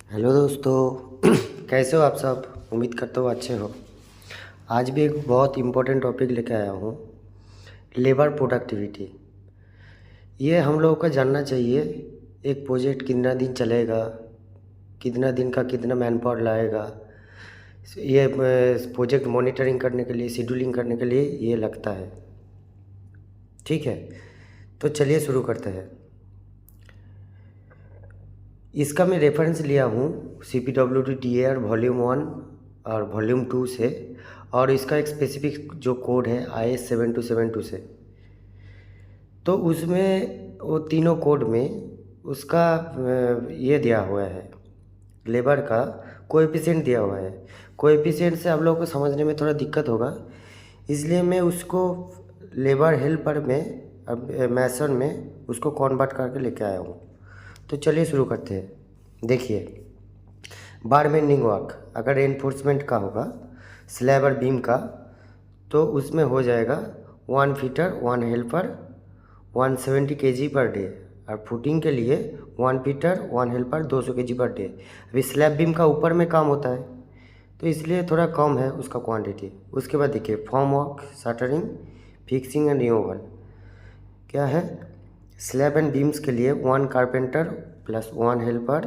Hello दोस्तों कैसे हो आप सब। उम्मीद करता हूँ अच्छे हो। आज भी एक बहुत इम्पोर्टेंट टॉपिक लेकर आया हूँ, लेबर प्रोडक्टिविटी। ये हम लोगों को जानना चाहिए, एक प्रोजेक्ट कितना दिन चलेगा, कितना दिन का कितना मैन पावर लाएगा। ये प्रोजेक्ट मॉनिटरिंग करने के लिए, शेड्यूलिंग करने के लिए ये लगता है। ठीक है, तो चलिए शुरू करते हैं। इसका मैं रेफरेंस लिया हूँ CPWD वॉल्यूम 1 और वॉल्यूम 2 से, और इसका एक स्पेसिफिक जो कोड है IS 7272 से। तो उसमें वो तीनों कोड में उसका ये दिया हुआ है, लेबर का कोएफिशिएंट दिया हुआ है। कोएफिशिएंट से आप लोगों को समझने में थोड़ा दिक्कत होगा, इसलिए मैं उसको लेबर हेल्पर में, अब मैसन में उसको कन्वर्ट करके लेके आया हूँ। तो चलिए शुरू करते हैं। देखिए, बार बेंडिंग वर्क अगर रेनफोर्समेंट का होगा, स्लैब और बीम का, तो उसमें हो जाएगा 1 फीटर 1 हेल्पर 170 kg पर डे। और फुटिंग के लिए 1 fitter 1 helper 200 kg per day. अभी स्लैब बीम का ऊपर में काम होता है, तो इसलिए थोड़ा कम है उसका क्वांटिटी। उसके बाद देखिए, formwork, shuttering, fixing and removal क्या है। स्लैब एंड बीम्स के लिए 1 carpenter plus 1 helper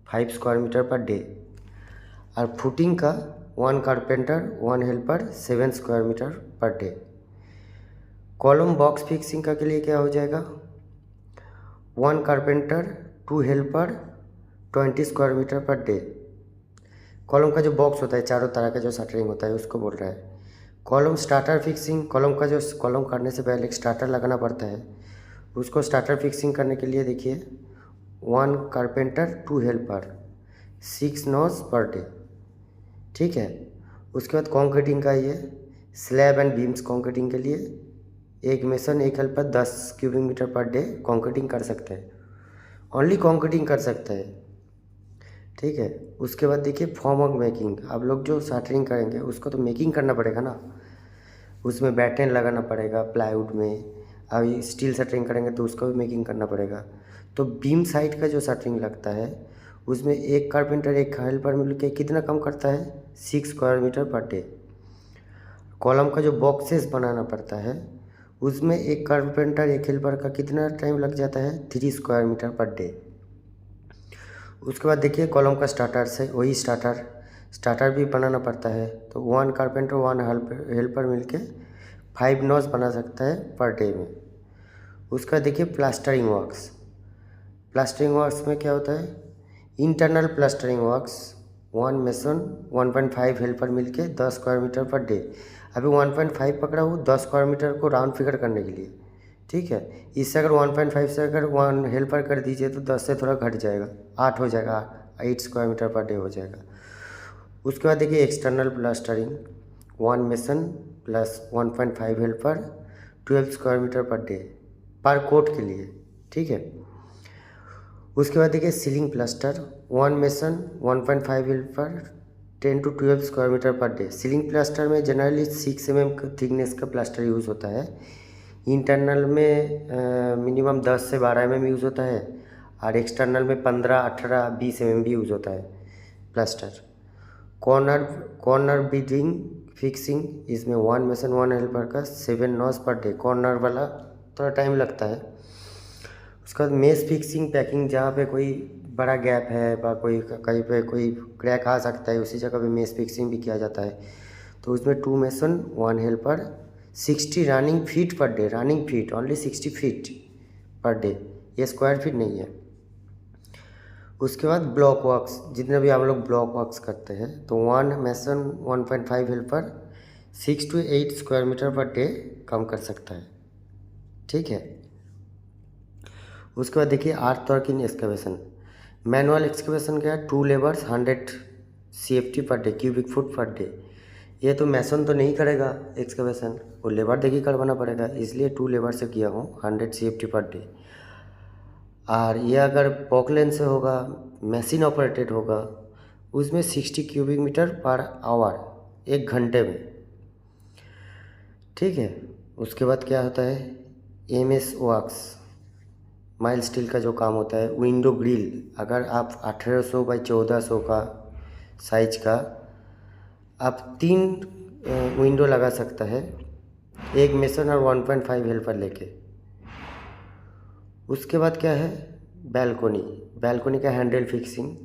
5 square metre per day. और फुटिंग का 1 carpenter 1 helper 7 square metre per day. Column box fixing का के लिए क्या हो जाएगा, 1 carpenter 2 helper 20 square metre per day. Column का जो बॉक्स होता है, चारों तरह का जो शटरिंग होता है, उसको बोल रहा है। कॉलम स्टार्टर फिक्सिंग, कॉलम का जो कॉलम करने से पहले एक स्टार्टर लगाना पड़ता है, उसको स्टार्टर फिक्सिंग करने के लिए देखिए 1 कारपेंटर 2 हेल्पर 6 नॉस पर डे। ठीक है। उसके बाद कॉन्क्रीटिंग का ये स्लैब एंड बीम्स कॉन्क्रीटिंग के लिए एक मेसन एक helper 10 cubic metre per day concreting कर सकते हैं, ओनली कॉन्क्रीटिंग कर सकते हैं। ठीक है। उसके बाद देखिए, फॉर्म वर्क मेकिंग। आप लोग जो शटरिंग करेंगे उसको तो मेकिंग करना पड़ेगा ना, उसमें बैटन लगाना पड़ेगा प्लाईवुड में। अभी स्टील शटरिंग करेंगे तो उसको भी मेकिंग करना पड़ेगा। तो बीम साइड का जो शटरिंग लगता है, उसमें एक कारपेंटर एक हेल्पर मिल के कितना कम करता है, 6 square metre per day. Column का जो बॉक्सेस बनाना पड़ता है, उसमें एक कारपेंटर एक हेल्पर का कितना टाइम लग जाता है, 3 स्क्वायर मीटर पर डे। उसके बाद देखिए, कॉलम का स्टार्टर से वही स्टार्टर भी बनाना पड़ता है। तो 1 कारपेंटर 1 हेल्पर मिलके 5 नॉस बना सकता है पर डे में। उसका देखिए, प्लास्टरिंग वर्क्स में क्या होता है, internal plastering works 1 mason 1.5 helper मिलके 10 स्क्वायर मीटर पर डे। अभी 1.5 पकड़ा हूँ 10 स्क्वायर मीटर को राउंड फिगर करने के लिए। ठीक है। इससे अगर 1.5 से अगर 1 हेल्पर कर दीजिए तो 10 से थोड़ा घट जाएगा, 8 हो जाएगा, 8 स्क्वायर मीटर पर डे हो जाएगा। उसके बाद देखिए, external plastering 1 mason plus 1.5 helper 12 square metre per day per coat के लिए। ठीक है। उसके बाद देखिए, ceiling plaster 1 mason 1.5 helper 10 to 12 square metre per day. Ceiling plaster में जनरली 6 mm थिकनेस का प्लास्टर यूज़ होता है। इंटरनल में मिनिमम 10 से 12 mm यूज़ होता है, और एक्सटर्नल में 15, 18, 20 mm भी यूज़ होता है प्लास्टर। कॉर्नर बीडिंग फिक्सिंग, इसमें 1 मेसन 1 हेल्पर का 7 नॉस पर डे। कॉर्नर वाला थोड़ा टाइम लगता है। उसके बाद मेस फिक्सिंग पैकिंग, जहाँ पे कोई बड़ा गैप है या कोई कहीं पे कोई क्रैक आ सकता है, उसी जगह पे मेस फिक्सिंग भी किया जाता है। तो उसमें 2 mason 1 helper 60 running feet per day. Running feet only 60 feet पर डे, ये स्क्वायर फीट नहीं है। उसके बाद ब्लॉक वर्क्स, जितने भी आप लोग ब्लॉक वर्क्स करते हैं, तो 1 mason 1.5 helper 6 to 8 square metre per day कम कर सकता है। ठीक है। उसके बाद देखिए, earth work in excavation. Manual excavation क्या है, 2 labours 100 CFT per day, cubic foot per day. ये तो मैसन तो नहीं करेगा एक्सकेवेशन, वो लेबर देखिए करवाना पड़ेगा, इसलिए 2 लेबर से किया हूँ 100 CFT पर डे। और ये अगर पॉकलेन से होगा, मशीन ऑपरेटेड होगा, उसमें 60 क्यूबिक मीटर पर आवर, 1 घंटे में। ठीक है। उसके बाद क्या होता है, MS वर्क्स माइल स्टील का जो काम होता है, विंडो ग्रिल, अगर आप 1800 बाई 1400 का साइज का आप 3 विंडो लगा सकता है, एक मेसन और 1.5 हेल्पर लेके। उसके बाद क्या है, बैल्कोनी का हैंडल फिक्सिंग,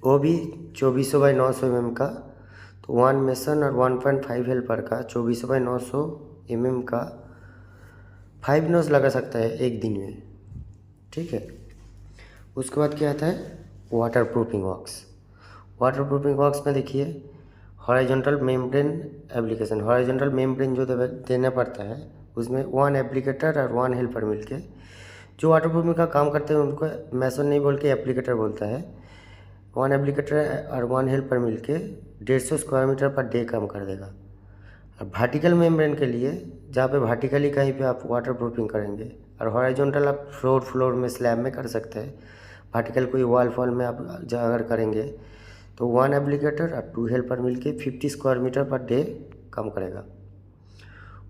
वो भी 2400 बाई 900 mm का। तो 1 मेसन और 1.5 हेल्पर का 2400 बाई 900 mm का 5 नोज लगा सकता है एक दिन में, ठीक है। उसके बाद क्या आता है, वाटर प्रूफिंग वर्क्स में देखिए horizontal membrane application, horizontal membrane जो देना पड़ता है उसमें 1 एप्लीकेटर और 1 हेल्पर मिलके जो वाटर प्रूफिंग का काम करते हैं उनको मैसन नहीं बोल के एप्लीकेटर बोलता है। 1 एप्लीकेटर और 1 हेल्पर मिलके 150 स्क्वायर मीटर पर डे काम कर देगा। और वर्टिकल मेम्ब्रेन के लिए जहाँ पे वर्टिकली कहीं पे आप वाटर प्रूफिंग करेंगे, और हॉरिजॉन्टल आप फ्लोर में स्लैब में कर सकते हैं। वर्टिकल कोई वॉल में आप अगर करेंगे तो 1 एप्लीकेटर और 2 हेल्पर मिलके 50 स्क्वायर मीटर पर डे काम करेगा।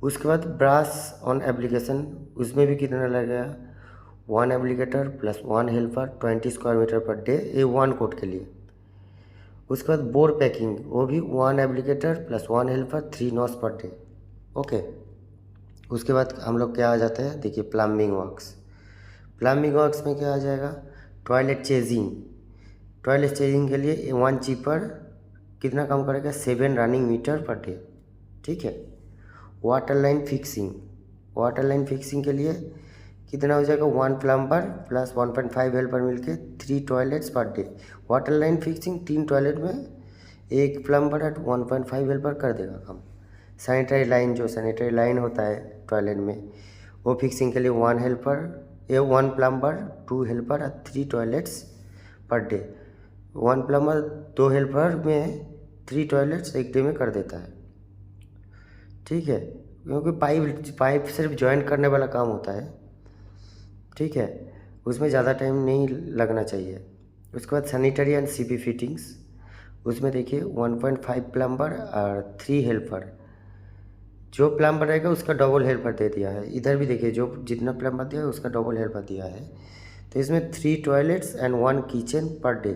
उसके बाद ब्रास ऑन एप्लीकेशन, उसमें भी कितना लगेगा, 1 applicator plus 1 helper 20 square metre per day, ये 1 कोट के लिए। उसके बाद बोर पैकिंग, वो भी 1 एप्लीकेटर प्लस 1 हेल्पर 3 नॉस पर डे, ओके। उसके बाद हम लोग क्या आ जाते हैं, देखिए प्लम्बिंग वर्क्स में क्या आ जाएगा, टॉयलेट चेजिंग के लिए 1 चीपर कितना काम करेगा, 7 रनिंग मीटर पर डे, ठीक है। वाटर लाइन फिक्सिंग के लिए कितना हो जाएगा, 1 प्लम्बर प्लस 1.5 हेल्पर मिलके 3 toilets per day. Water line fixing 3 toilet में 1 प्लम्बर और 1.5 हेल्पर कर देगा काम। सैनिटरी लाइन होता है टॉयलेट में, वो फिक्सिंग के लिए 1 हेल्पर, 1 प्लम्बर 2 हेल्पर और 3 toilets per day. 1 plumber 2 helper में 3 टॉयलेट्स एक डे में कर देता है, ठीक है। क्योंकि पाइप सिर्फ जॉइंट करने वाला काम होता है, ठीक है, उसमें ज़्यादा टाइम नहीं लगना चाहिए। उसके बाद सैनिटरी एंड सीपी फिटिंग्स, उसमें देखिए 1.5 प्लम्बर और 3 हेल्पर, जो प्लम्बर रहेगा उसका डबल हेल्पर दे दिया है। इधर भी देखिए जो जितना प्लम्बर दिया है उसका डबल हेल्पर दिया है। तो इसमें 3 toilets and 1 kitchen per day,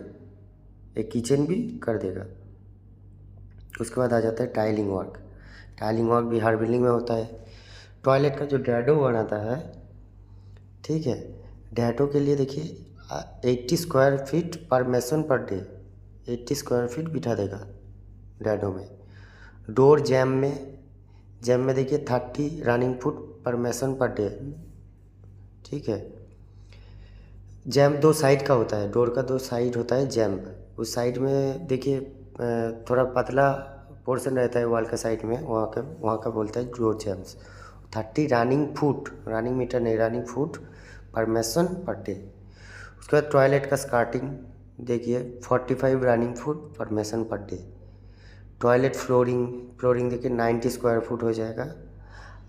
एक किचन भी कर देगा। उसके बाद आ जाता है टाइलिंग वर्क भी हर बिल्डिंग में होता है। टॉयलेट का जो डैडो बनाता है, ठीक है, डैडो के लिए देखिए 80 स्क्वायर फीट पर mason per day, 80 square feet बिठा देगा डैडो में। डोर जैम में देखिए 30 running foot per mason per day, ठीक है। जैम 2 साइड का होता है, डोर का 2 साइड होता है जैम। उस साइड में देखिए थोड़ा पतला पोर्शन रहता है वॉल का साइड में, वहाँ का बोलता है डोर जैम्स। 30 रनिंग मीटर नहीं, running foot per mason per day. उसके बाद टॉयलेट का स्कार्टिंग देखिए 45 running foot per mason per day. Toilet flooring देखिए 90 स्क्वायर फुट हो जाएगा।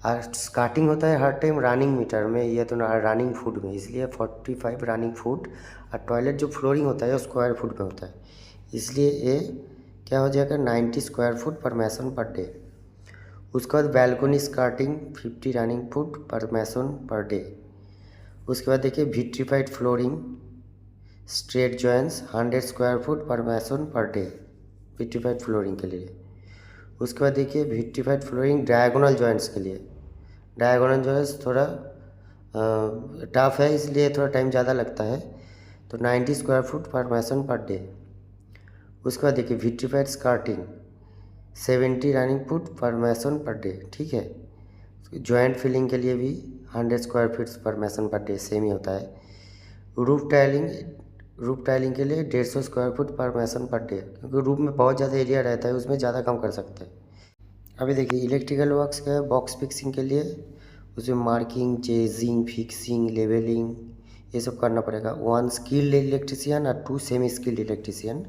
और स्कार्टिंग होता है हर टाइम रनिंग मीटर में, ये तो रनिंग फुट में, इसलिए 45 रनिंग फुट। और टॉयलेट जो फ्लोरिंग होता है स्क्वायर फुट में होता है, इसलिए ये क्या हो जाएगा, 90 square foot per mason per day. उसके बाद balcony skirting 50 running foot per mason per day. उसके बाद देखिए vitrified flooring straight joints 100 square foot per mason per day, vitrified flooring के लिए। उसके बाद देखिए विट्रीफाइड फ्लोरिंग डायगोनल जॉइंट्स के लिए, डायगोनल जॉइंट्स थोड़ा टफ है इसलिए थोड़ा टाइम ज़्यादा लगता है, तो 90 square foot per mason per day. उसके बाद देखिए vitrified स्कार्टिंग 70 running foot per mason per day, ठीक है। जॉइंट फिलिंग के लिए भी 100 स्क्वायर फीट पर मेसन पर डे, सेम ही होता है। रूफ टाइलिंग के लिए 150 square foot per mason per day, क्योंकि रूफ में बहुत ज़्यादा एरिया रहता है, उसमें ज़्यादा काम कर सकते हैं। अभी देखिए इलेक्ट्रिकल वर्क्स का है, बॉक्स फिक्सिंग के लिए उसमें मार्किंग, चेजिंग, फिक्सिंग, लेवलिंग ये सब करना पड़ेगा। 1 स्किल्ड इलेक्ट्रीशियन और 2 सेमी स्किल्ड इलेक्ट्रीशियन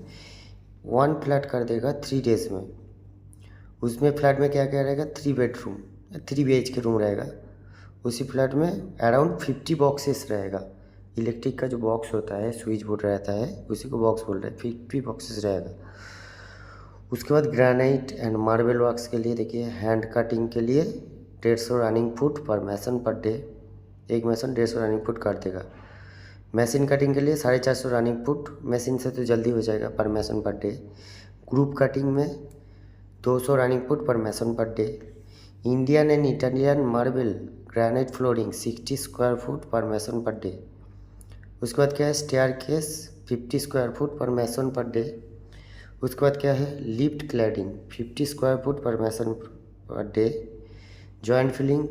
1 फ्लैट कर देगा 3 डेज़ में। उसमें फ्लैट में क्या क्या रहेगा, 3 बेडरूम 3 BHK रूम रहेगा। उसी फ्लैट में अराउंड 50 बॉक्सेस रहेगा। इलेक्ट्रिक का जो बॉक्स होता है, स्विच बोर्ड रहता है, उसी को बॉक्स बोल रहे हैं, 50 बॉक्सेस रहेगा। उसके बाद ग्रेनाइट एंड मार्बल वर्क्स के लिए देखिए हैंड कटिंग के लिए 150 running foot per mason per day. एक मैसन 150 रनिंग फुट कर देगा। मशीन कटिंग के लिए 450 रनिंग फुट, मशीन से तो जल्दी हो जाएगा पर mason per day. Group cutting में 200 running foot per mason per day. Indian and Italian marble granite flooring 60 square foot per mason per day. उसके बाद क्या है, stair case 50 square foot per mason per day. उसके बाद क्या है, lift cladding 50 square foot per mason per day. Joint filling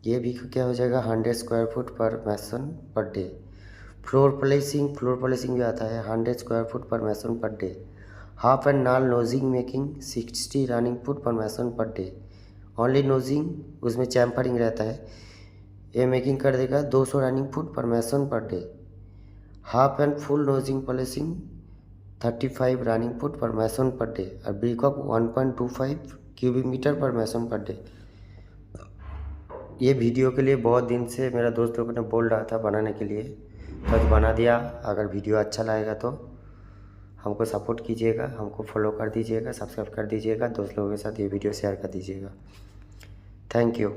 ये भी क्या हो जाएगा 100 square foot per mason per day. Floor polishing भी आता है 100 square foot per mason per day. Half and नाल नोजिंग making 60 running foot per mason per day. Only नोजिंग, उसमें चैम्फरिंग रहता है, ये मेकिंग कर देगा 200 running foot per mason per day. Half and full nosing polishing 35 running foot per mason per day. और brick of 1.25 cubic metre पर mason per day. ये video के लिए बहुत दिन से मेरा दोस्त लोगों ने बोल रहा था बनाने के लिए, तो बना दिया। अगर वीडियो अच्छा लगेगा तो हमको सपोर्ट कीजिएगा, हमको फॉलो कर दीजिएगा, सब्सक्राइब कर दीजिएगा, दोस्त लोगों के साथ ये वीडियो शेयर कर दीजिएगा। Thank you.